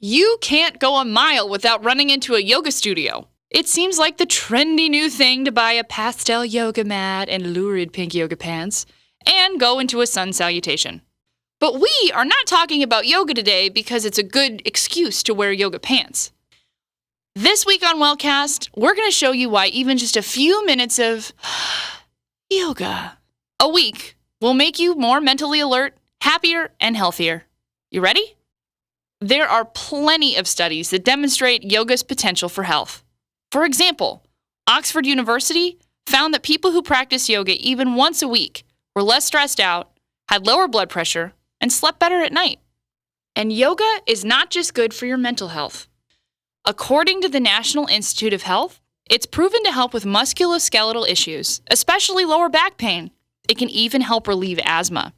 You can't go a mile without running into a yoga studio. It seems like the trendy new thing to buy a pastel yoga mat and lurid pink yoga pants and go into a sun salutation. But we are not talking about yoga today because it's a good excuse to wear yoga pants. This week on WellCast, we're going to show you why even just a few minutes of yoga a week will make you more mentally alert, happier, and healthier. You ready? There are plenty of studies that demonstrate yoga's potential for health. For example, Oxford University found that people who practice yoga even once a week were less stressed out, had lower blood pressure, and slept better at night. And yoga is not just good for your mental health. According to the National Institute of Health, it's proven to help with musculoskeletal issues, especially lower back pain. It can even help relieve asthma.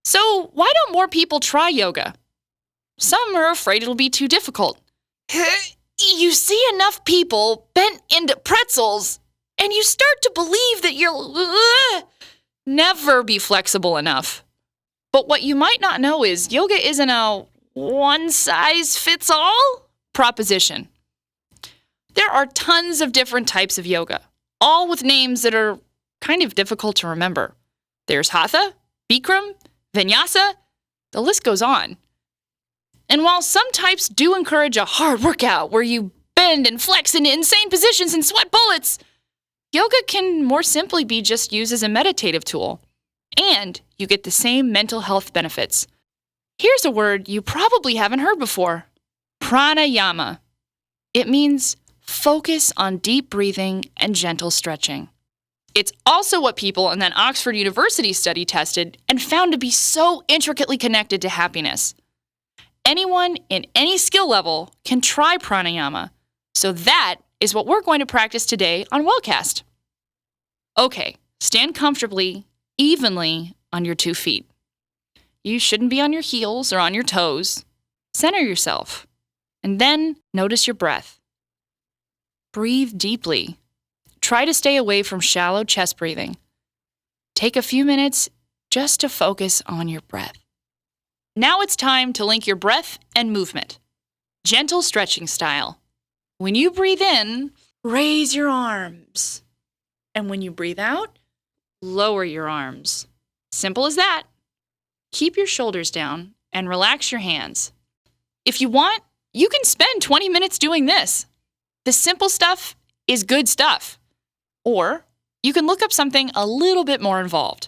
So why don't more people try yoga? Some are afraid it'll be too difficult. You see enough people bent into pretzels, and you start to believe that you'll never be flexible enough. But what you might not know is yoga isn't a one-size-fits-all proposition. There are tons of different types of yoga, all with names that are kind of difficult to remember. There's Hatha, Bikram, Vinyasa, the list goes on. And while some types do encourage a hard workout where you bend and flex in insane positions and sweat bullets, yoga can more simply be just used as a meditative tool. And you get the same mental health benefits. Here's a word you probably haven't heard before: pranayama. It means focus on deep breathing and gentle stretching. It's also what people in that Oxford University study tested and found to be so intricately connected to happiness. Anyone in any skill level can try pranayama, so that is what we're going to practice today on WellCast. Okay, stand comfortably, evenly on your 2 feet. You shouldn't be on your heels or on your toes. Center yourself, and then notice your breath. Breathe deeply. Try to stay away from shallow chest breathing. Take a few minutes just to focus on your breath. Now it's time to link your breath and movement. Gentle stretching style. When you breathe in, raise your arms. And when you breathe out, lower your arms. Simple as that. Keep your shoulders down and relax your hands. If you want, you can spend 20 minutes doing this. The simple stuff is good stuff. Or you can look up something a little bit more involved.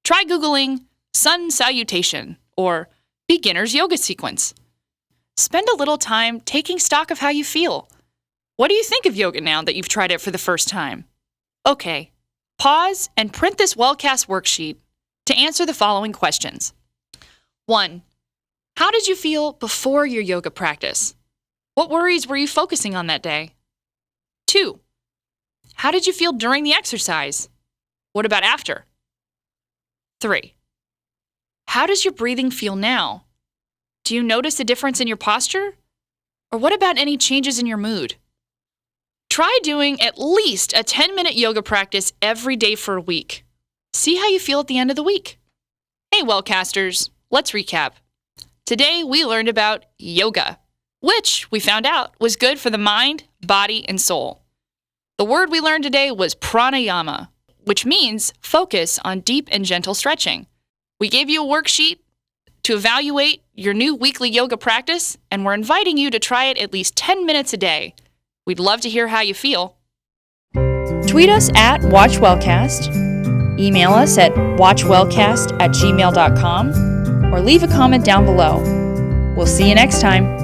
Try Googling sun salutation or beginner's yoga sequence. Spend a little time taking stock of how you feel. What do you think of yoga now that you've tried it for the first time? Okay, pause and print this WellCast worksheet to answer the following questions. 1. How did you feel before your yoga practice? What worries were you focusing on that day? 2. How did you feel during the exercise? What about after? 3. How does your breathing feel now? Do you notice a difference in your posture? Or what about any changes in your mood? Try doing at least a 10-minute yoga practice every day for a week. See how you feel at the end of the week. Hey, WellCasters, let's recap. Today we learned about yoga, which we found out was good for the mind, body, and soul. The word we learned today was pranayama, which means focus on deep and gentle stretching. We gave you a worksheet to evaluate your new weekly yoga practice, and we're inviting you to try it at least 10 minutes a day. We'd love to hear how you feel. Tweet us at WatchWellCast, email us at watchwellcast@gmail.com, or leave a comment down below. We'll see you next time.